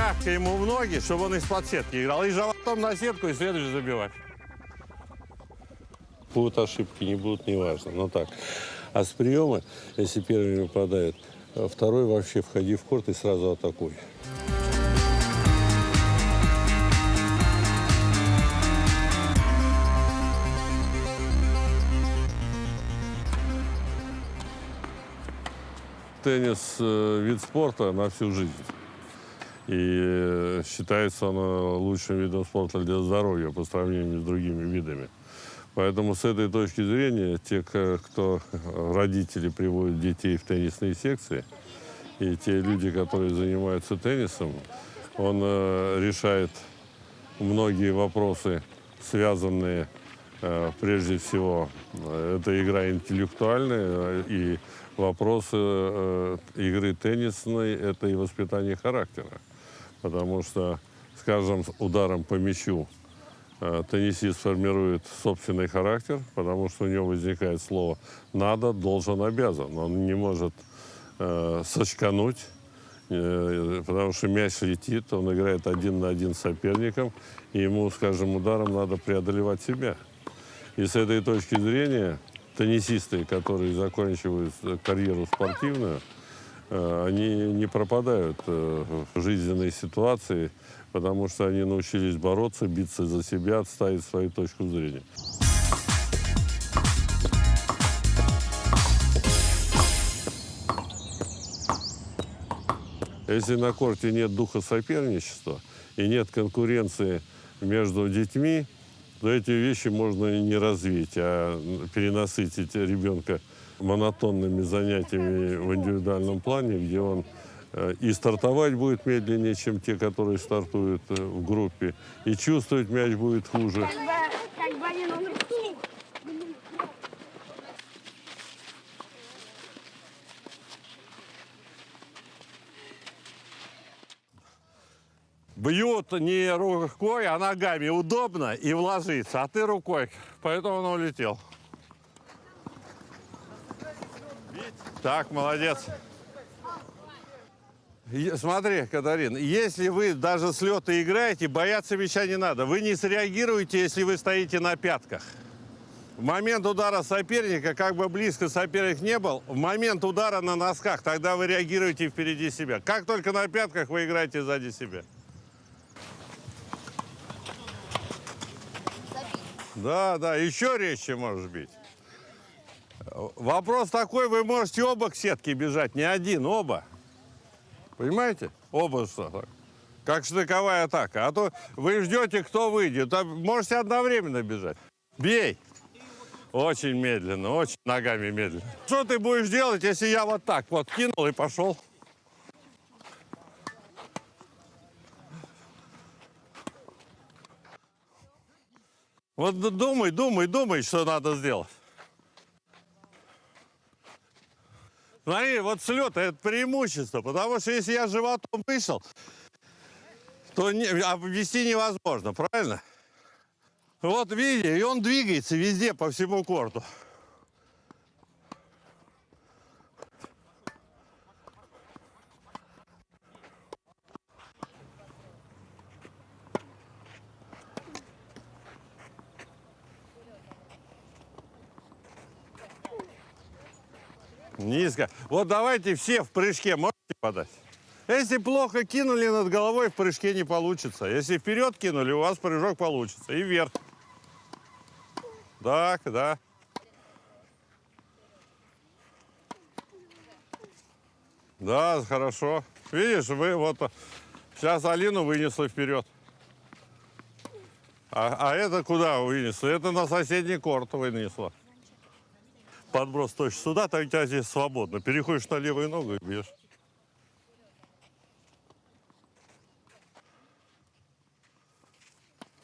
мягко ему в ноги, чтобы он из-под сетки играл. И животом на сетку, и следующий забивать. Будут ошибки, не будут, неважно. Но так. А с приема, если первый не попадает, второй вообще входи в корт и сразу атакуй. Теннис – вид спорта на всю жизнь. И считается он лучшим видом спорта для здоровья по сравнению с другими видами. Поэтому с этой точки зрения, те, кто родители приводят детей в теннисные секции, и те люди, которые занимаются теннисом, он решает многие вопросы, связанные, прежде всего, это игра интеллектуальная, и вопросы игры теннисной – это и воспитание характера. Потому что, скажем, ударом по мячу теннисист формирует собственный характер, потому что у него возникает слово «надо», «должен», «обязан». Он не может сочкануть, потому что мяч летит, он играет 1 на 1 с соперником, и ему, скажем, ударом надо преодолевать себя. И с этой точки зрения теннисисты, которые заканчивают карьеру спортивную, они не пропадают в жизненной ситуации, потому что они научились бороться, биться за себя, отставить свою точку зрения. Если на корте нет духа соперничества и нет конкуренции между детьми, то эти вещи можно и не развить, а перенасытить ребенка монотонными занятиями в индивидуальном плане, где он и стартовать будет медленнее, чем те, которые стартуют в группе, и чувствовать мяч будет хуже. Бьют не рукой, а ногами. Удобно и вложиться. А ты рукой. Поэтому он улетел. Так, молодец. Смотри, Катарин, если вы даже с лета играете, бояться мяча не надо. Вы не среагируете, если вы стоите на пятках. В момент удара соперника, как бы близко соперник не был, в момент удара на носках, тогда вы реагируете впереди себя. Как только на пятках, вы играете сзади себя. Да, да, еще резче можешь бить. Вопрос такой, вы можете оба к сетке бежать, не один, оба. Понимаете? Оба что? Как штыковая атака. А то вы ждете, кто выйдет. А можете одновременно бежать. Бей. Очень медленно, очень ногами медленно. Что ты будешь делать, если я вот так вот кинул и пошел? Вот думай, что надо сделать. Смотри, вот слет – это преимущество, потому что если я животом вышел, то обвести невозможно, правильно? Вот видите, и он двигается везде, по всему корту. Низко. Вот давайте все в прыжке можете подать. Если плохо кинули над головой, в прыжке не получится. Если вперед кинули, у вас прыжок получится. И вверх. Так, да. Да, хорошо. Видишь, вы вот сейчас Алину вынесла вперед. А это куда вынесла? Это на соседний корт вынесла. Подброс точно сюда, так у тебя здесь свободно. Переходишь на левую ногу и бьешь.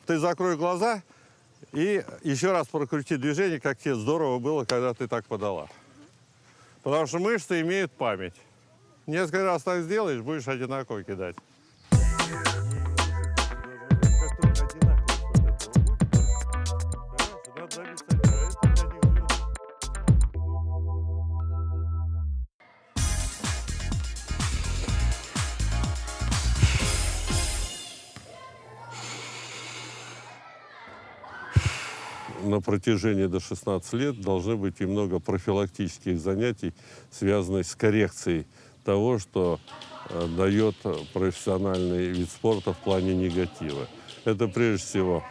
Ты закрой глаза и еще раз прокрути движение, как тебе здорово было, когда ты так подала. Потому что мышцы имеют память. Несколько раз так сделаешь, будешь одинаково кидать. на протяжении до 16 лет должны быть и много профилактических занятий, связанных с коррекцией того, что дает профессиональный вид спорта в плане негатива. Это прежде всего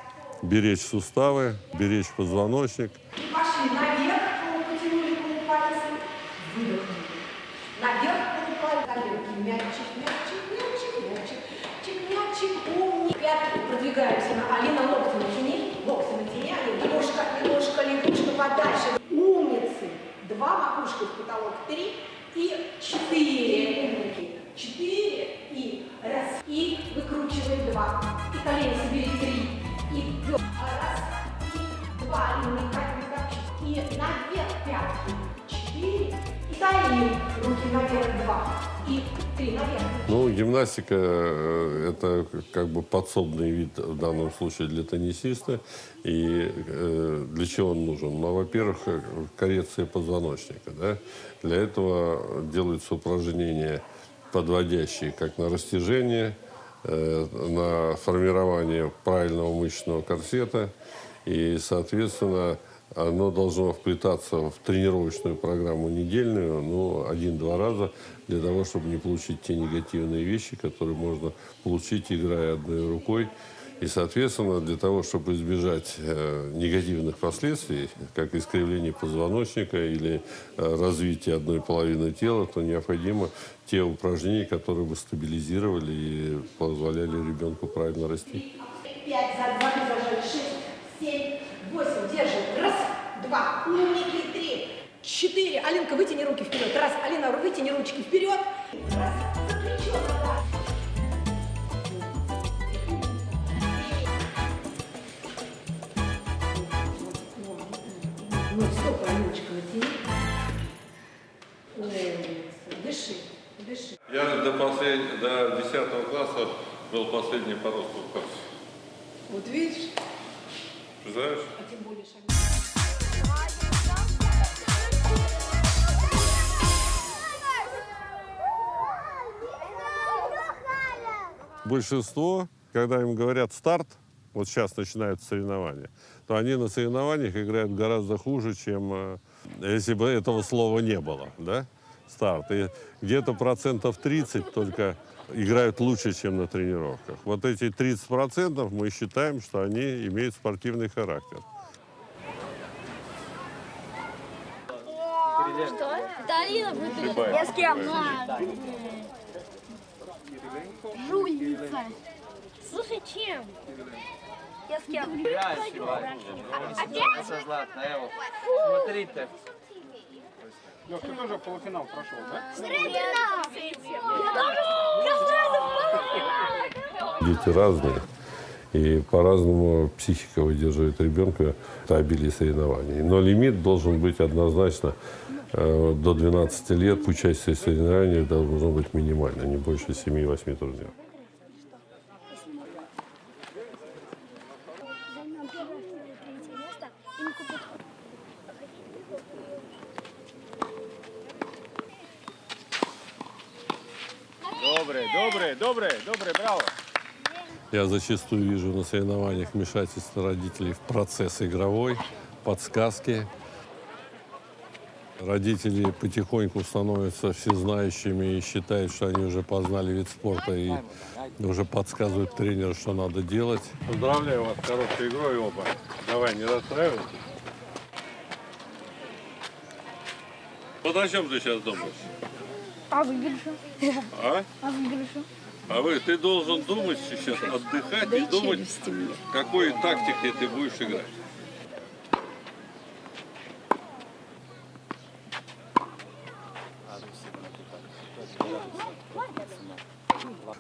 беречь суставы, беречь позвоночник. Пошли наверх, потянули полупальцы, выдохнули. Наверх полупальцы, наверх, мячик, мячик, мячик, мячик, чик, мячик, умник. Пятки продвигаемся. Алина, локти натяни, Алина. Немножко, лягушка подальше. Умницы. 2, макушкой в потолок, 3 и 4. Умники. 4 и раз. И выкручиваем 2. И колени собери 3. И раз, и 2, и наверх пятки, 4, и стоим, руки наверх 2, и 3 наверх. Ну, гимнастика это как бы подсобный вид в данном случае для теннисиста. И для чего он нужен? Ну, во-первых, коррекция позвоночника. Да? Для этого делаются упражнения, подводящие как на растяжение, на формирование правильного мышечного корсета. И, соответственно, оно должно вплетаться в тренировочную программу недельную, ну, 1-2 раза, для того, чтобы не получить те негативные вещи, которые можно получить, играя одной рукой. И, соответственно, для того, чтобы избежать негативных последствий, как искривление позвоночника или развитие одной половины тела, то необходимо те упражнения, которые бы стабилизировали и позволяли ребенку правильно расти. 5, за 2, зажали, 6, 7, 8, держим. Раз, 2, умники, 3, 4. Алинка, вытяни руки вперед. Раз, Алина, вытяни ручки вперед. Раз, за плечо назад. Ну, стоп, Алиночка, натяни. Дыши, дыши. Я до 10 класса был последний по росту в классе. Вот видишь? Знаешь? А тем более шаг. Большинство, когда им говорят «старт», вот сейчас начинаются соревнования, то они на соревнованиях играют гораздо хуже, чем если бы этого слова не было, да, старт. И где-то 30% только играют лучше, чем на тренировках. Вот эти 30% мы считаем, что они имеют спортивный характер. Что? Это Алина будет. Я с кем? Жульница. Слушай, чем? Я с кем? Опять? Златна, Ева. Смотрите. Лёх, ты тоже полуфинал прошел, да? Дети разные, и по-разному психика выдерживает ребенка в обилии соревнований. Но лимит должен быть однозначно до 12 лет. Участие в соревнованиях должно быть минимально, не больше 7-8 турниров. Займем первое, второе, третье место и мы купим. Добре, браво. Я зачастую вижу на соревнованиях вмешательство родителей в процесс игровой, подсказки. Родители потихоньку становятся всезнающими и считают, что они уже познали вид спорта и уже подсказывают тренеру, что надо делать. Поздравляю вас с хорошей игрой оба. Давай, не расстраивайтесь. Вот о чем ты сейчас думаешь? А выигрышу? А? А выигрышу? Ты должен думать сейчас, отдыхать и думать, какой тактикой ты будешь играть.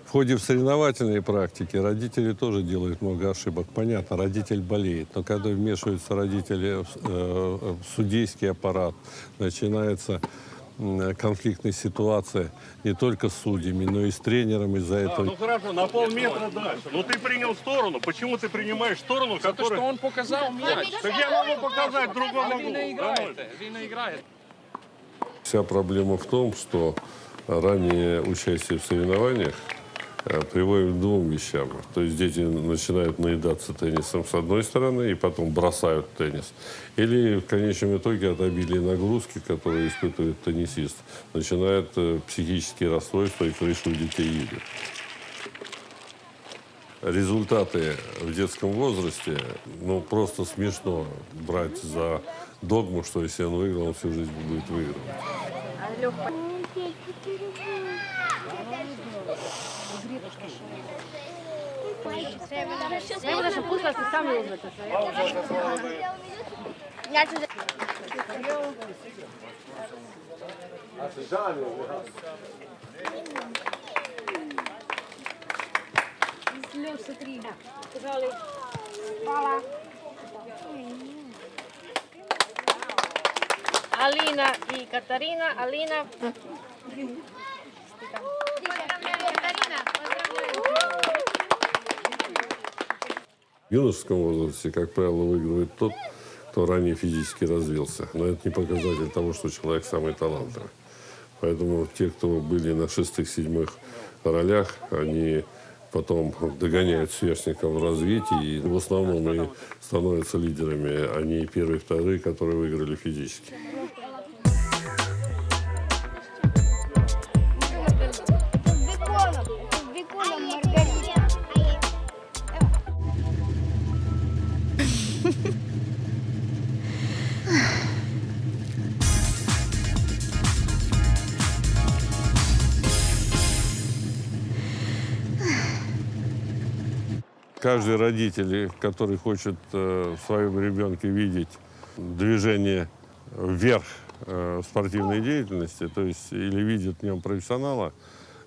В ходе соревновательной практики родители тоже делают много ошибок. Понятно, родитель болеет, но когда вмешиваются родители в судейский аппарат, начинается конфликтная ситуация не только с судьями, но и с тренером из-за этого. Ну хорошо, на полметра дальше. Ну ты принял сторону. Почему ты принимаешь сторону, То, которая... что он показал мяч. Так я могу показать другому. Вы не играете. Вы не играете. Вся проблема в том, что раннее участие в соревнованиях приводим к двум вещам. То есть дети начинают наедаться теннисом с одной стороны и потом бросают теннис. Или в конечном итоге от обилия нагрузки, которые испытывает теннисист, начинают психические расстройства и крышу у детей едет. Результаты в детском возрасте, ну, просто смешно брать за догму, что если он выиграл, он всю жизнь будет выигрывать. Alina i Katarina. Alina. В юношеском возрасте, как правило, выигрывает тот, кто ранее физически развился. Но это не показатель того, что человек самый талантливый. Поэтому те, кто были на 6-7 ролях, они потом догоняют сверстников в развитии и в основном и становятся лидерами, а не первые, вторые, которые выиграли физически. Беконом Маргарита. Каждый родитель, который хочет в своем ребенке видеть движение вверх спортивной деятельности, то есть или видит в нем профессионала,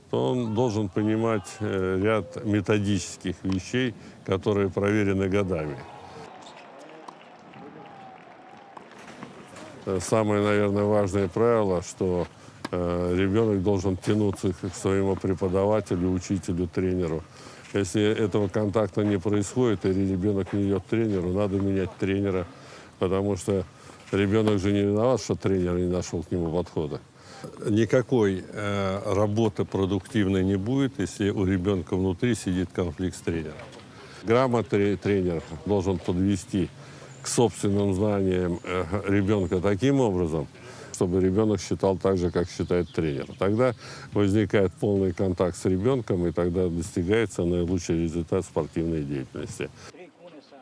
то он должен понимать ряд методических вещей, которые проверены годами. Самое, наверное, важное правило, что ребенок должен тянуться к своему преподавателю, учителю, тренеру. Если этого контакта не происходит, или ребенок не идет к тренеру, надо менять тренера, потому что ребенок же не виноват, что тренер не нашел к нему подхода. Никакой работы продуктивной не будет, если у ребенка внутри сидит конфликт с тренером. Грамотный тренер должен подвести к собственным знаниям ребенка таким образом, чтобы ребенок считал так же, как считает тренер. Тогда возникает полный контакт с ребенком, и тогда достигается наилучший результат спортивной деятельности.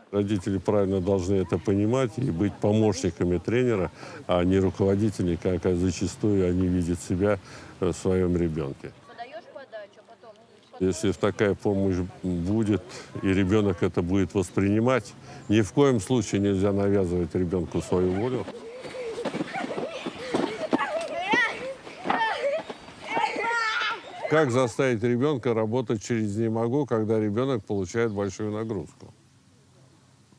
Родители правильно должны это понимать и быть помощниками тренера, а не руководителями, как зачастую они видят себя в своем ребенке. Если такая помощь будет, и ребенок это будет воспринимать, ни в коем случае нельзя навязывать ребенку свою волю. Как заставить ребенка работать через «не могу», когда ребенок получает большую нагрузку?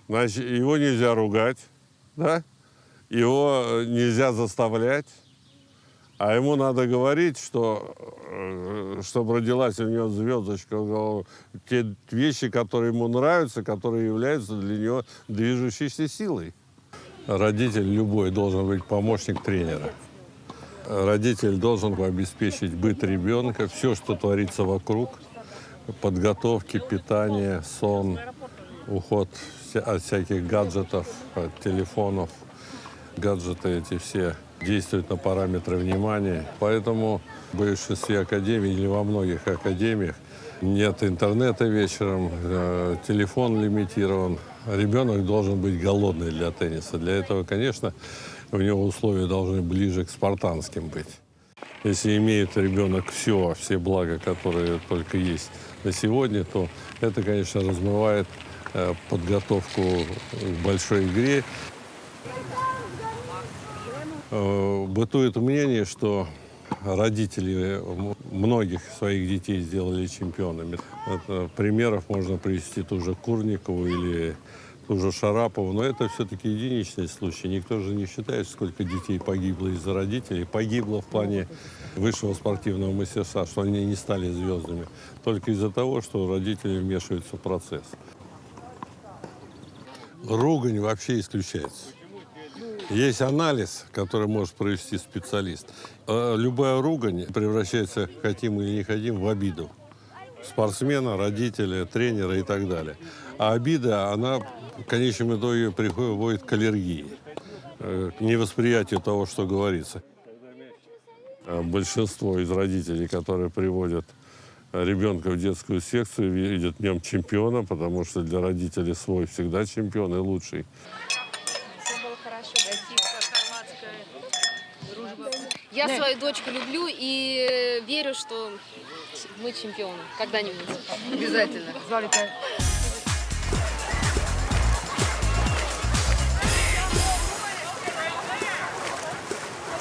Значит, его нельзя ругать, да? Его нельзя заставлять, а ему надо говорить, что, чтобы родилась у него звездочка, те вещи, которые ему нравятся, которые являются для него движущейся силой. Родитель любой должен быть помощник тренера. Родитель должен обеспечить быт ребенка, все, что творится вокруг, подготовки, питание, сон, уход от всяких гаджетов, от телефонов. Гаджеты эти все действуют на параметры внимания. Поэтому в большинстве академий или во многих академиях нет интернета вечером, телефон лимитирован. Ребенок должен быть голодный для тенниса. Для этого, конечно, у него условия должны ближе к спартанским быть. Если имеет ребенок все блага, которые только есть на сегодня, то это, конечно, размывает подготовку к большой игре. Бытует мнение, что родители многих своих детей сделали чемпионами. Примеров можно привести ту же Курникову или ту же Шарапову, но это все-таки единичный случай. Никто же не считает, сколько детей погибло из-за родителей. Погибло в плане высшего спортивного мастерства, что они не стали звездами. Только из-за того, что родители вмешиваются в процесс. Ругань вообще исключается. Есть анализ, который может провести специалист. Любая ругань превращается, хотим или не хотим, в обиду. спортсмена, родителя, тренера и так далее. А обида, она в конечном итоге приводит к аллергии, к невосприятию того, что говорится. Большинство из родителей, которые приводят ребенка в детскую секцию, видят в нем чемпиона, потому что для родителей свой всегда чемпион и лучший. Я свою дочку люблю и верю, что мы чемпионы когда-нибудь. Обязательно.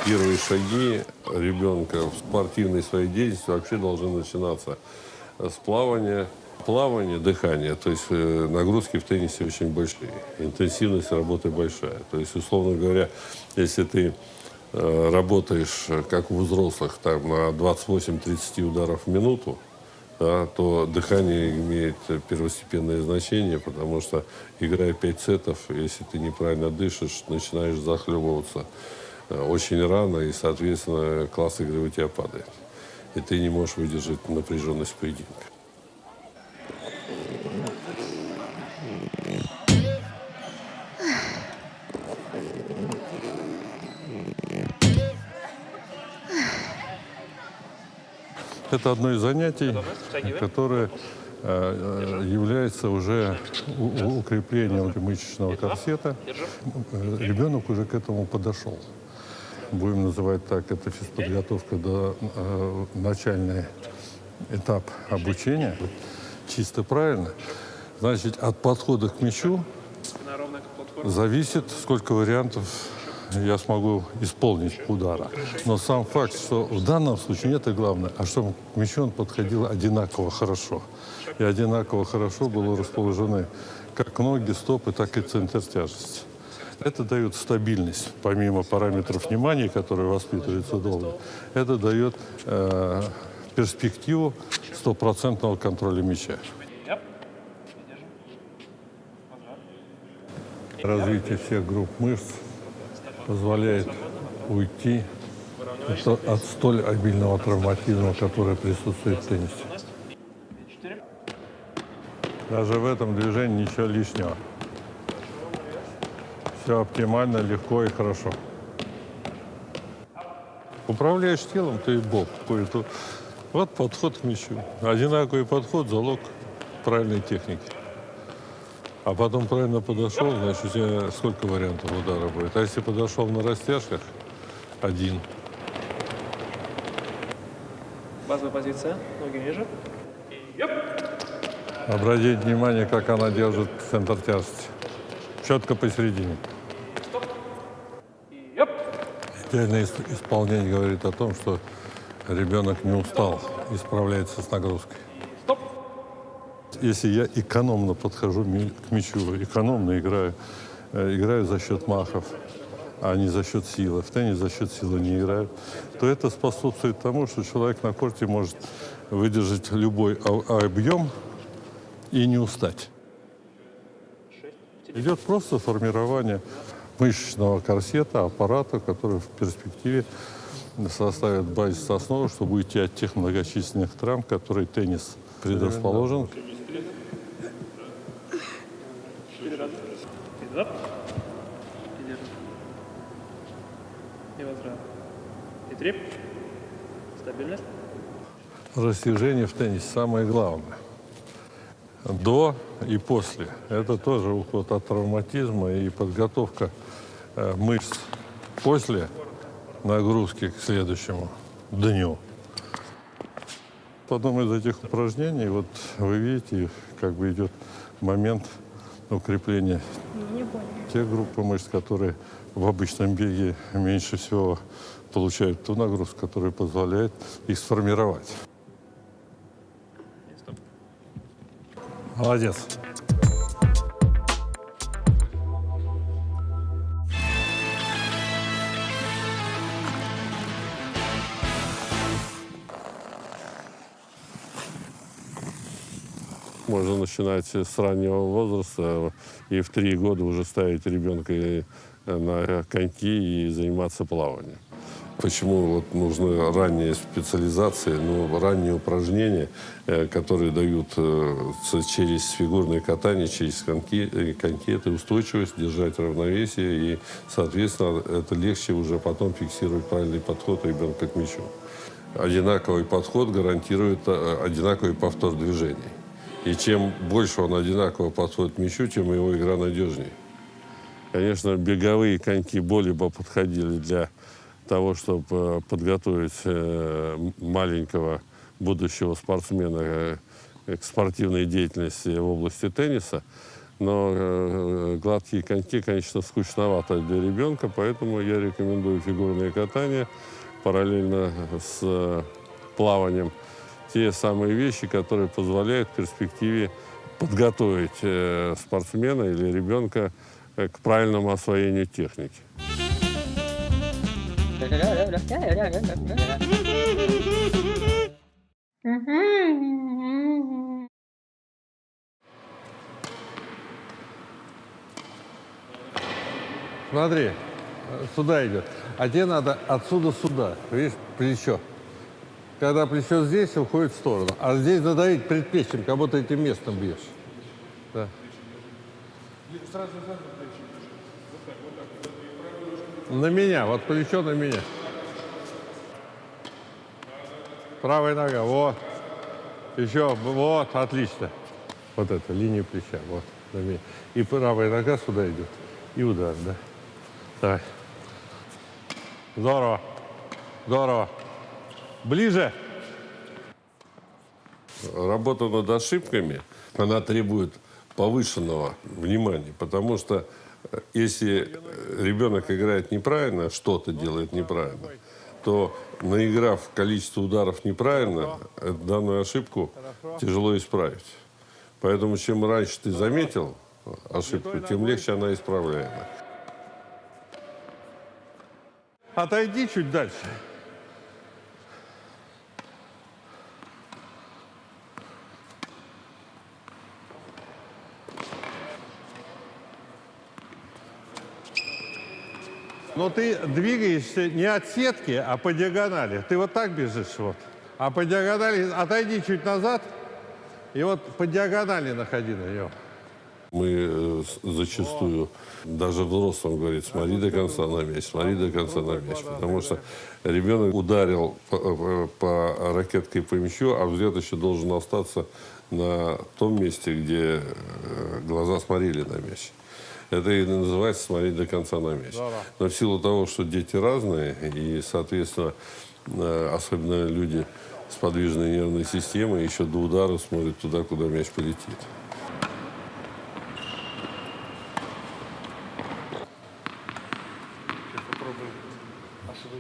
Первые шаги ребенка в спортивной своей деятельности вообще должны начинаться с плавания. Плавание, дыхание, то есть нагрузки в теннисе очень большие, интенсивность работы большая. То есть, условно говоря, если ты работаешь, как у взрослых, там, на 28-30 ударов в минуту, да, то дыхание имеет первостепенное значение, потому что, играя 5 сетов, если ты неправильно дышишь, начинаешь захлебываться очень рано, и, соответственно, класс игры у тебя падает. И ты не можешь выдержать напряженность поединка. Это одно из занятий, которое является уже укреплением мышечного корсета. Ребенок уже к этому подошел. Будем называть так, это физподготовка до начальный этап обучения. Чисто правильно. Значит, от подхода к мячу зависит, сколько вариантов я смогу исполнить удара. Но сам факт, что в данном случае не это главное, а чтобы к мячу он подходил одинаково хорошо. И одинаково хорошо были расположены как ноги, стопы, так и центр тяжести. Это дает стабильность, помимо параметров внимания, которые воспитываются долго. Это дает перспективу стопроцентного контроля мяча. Развитие всех групп мышц позволяет уйти от столь обильного травматизма, который присутствует в теннисе. Даже в этом движении ничего лишнего. Все оптимально, легко и хорошо. Управляешь телом, ты и бог. Вот подход к мячу. Одинаковый подход – залог правильной техники. А потом правильно подошел, значит, у тебя сколько вариантов удара будет? А если подошел на растяжках – один. Базовая позиция, ноги ниже. Обратите внимание, как она держит центр тяжести. Четко посередине. Идеальное исполнение говорит о том, что ребенок не устал и справляется с нагрузкой. Если я экономно подхожу к мячу, экономно играю за счет махов, а не за счет силы, в теннис за счет силы не играю, то это способствует тому, что человек на корте может выдержать любой объем и не устать. Идет просто формирование мышечного корсета, аппарата, который в перспективе составит базис основы, чтобы уйти от тех многочисленных травм, которые теннис предрасположен. И возврат. И трип. Стабильность. Растяжение в теннисе самое главное. До и после. Это тоже уход от травматизма и подготовка мышц после нагрузки к следующему дню. В одном из этих упражнений, вот вы видите, как бы идет момент укрепления тех групп мышц, которые в обычном беге меньше всего получают ту нагрузку, которая позволяет их сформировать. Молодец. Можно начинать с раннего возраста и в 3 года уже ставить ребенка на коньки и заниматься плаванием. Почему вот нужны ранние специализации, ну, ранние упражнения, которые дают через фигурное катание, через коньки, это устойчивость, держать равновесие, и, соответственно, это легче уже потом фиксировать правильный подход ребенка к мячу. Одинаковый подход гарантирует одинаковый повтор движений. И чем больше он одинаково подходит к мячу, тем его игра надежнее. Конечно, беговые коньки более бы подходили для того, чтобы подготовить маленького будущего спортсмена к спортивной деятельности в области тенниса. Но гладкие коньки, конечно, скучновато для ребенка, поэтому я рекомендую фигурное катание параллельно с плаванием. Те самые вещи, которые позволяют в перспективе подготовить спортсмена или ребенка к правильному освоению техники. Смотри, сюда идет. А тебе надо отсюда сюда. Видишь, плечо. Когда плечо здесь, уходит в сторону. А здесь надавить предплечьем, как будто этим местом бьешь. Да. На меня, вот плечо на меня. Правая нога, вот. Еще, вот, отлично. Вот это, линия плеча, вот, на меня. И правая нога сюда идет. И удар, да. Давай. Здорово. Здорово. Ближе. Работа над ошибками, она требует повышенного внимания, потому что если ребенок играет неправильно, что-то делает неправильно, то, наиграв количество ударов неправильно, данную ошибку тяжело исправить. Поэтому чем раньше ты заметил ошибку, тем легче она исправляема. Отойди чуть дальше. Но ты двигаешься не от сетки, а по диагонали. Ты вот так бежишь, вот. А по диагонали отойди чуть назад, и вот по диагонали находи на него. Мы зачастую, даже взрослым говорит, смотри до конца на мяч, смотри до конца на мяч. Потому что ребенок ударил по ракеткой по мячу, а взгляд еще должен остаться на том месте, где глаза смотрели на мяч. Это и называется смотреть до конца на мяч. Но в силу того, что дети разные, и, соответственно, особенно люди с подвижной нервной системой, еще до удара смотрят туда, куда мяч полетит.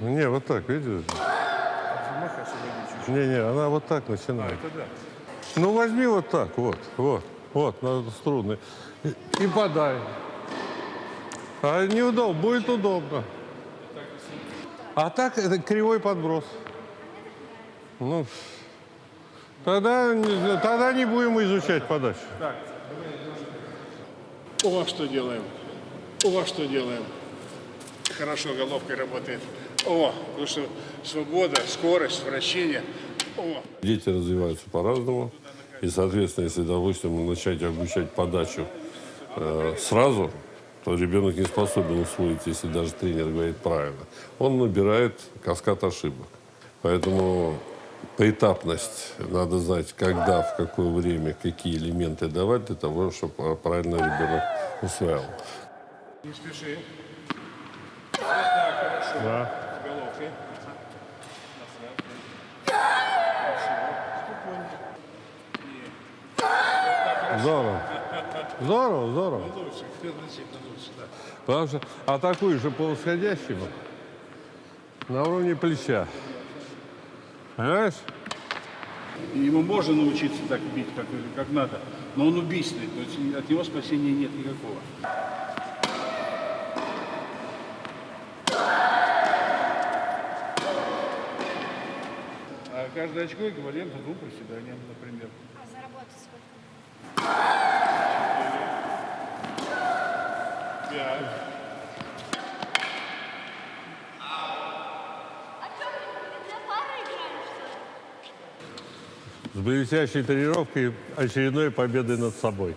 Не, вот так, видишь? Не, она вот так начинает. Ну, возьми вот так, вот, надо струнный. И подай. А неудобно, будет удобно. А так это кривой подброс. Ну, тогда не будем изучать подачу. О, что делаем? О, что делаем? Хорошо головкой работает. О, потому что свобода, скорость, вращение. О. Дети развиваются по-разному. И, соответственно, если, допустим, начать обучать подачу сразу, то ребенок не способен усвоить, если даже тренер говорит правильно. Он набирает каскад ошибок. Поэтому поэтапность, надо знать, когда, в какое время, какие элементы давать для того, чтобы правильно ребенок усваивал. Не спеши. Вот так, хорошо. Да. С головкой. Здорово. Здорово. Лучше, значительно лучше, да. Потому что атакуешь же по восходящему на уровне плеча. Понимаешь? И ему можно научиться так бить, как надо, но он убийственный, то есть от него спасения нет никакого. А каждое очко эквивалентно 2 приседаниям, например. А заработать сколько? 5. С блестящей тренировкой и очередной победой над собой.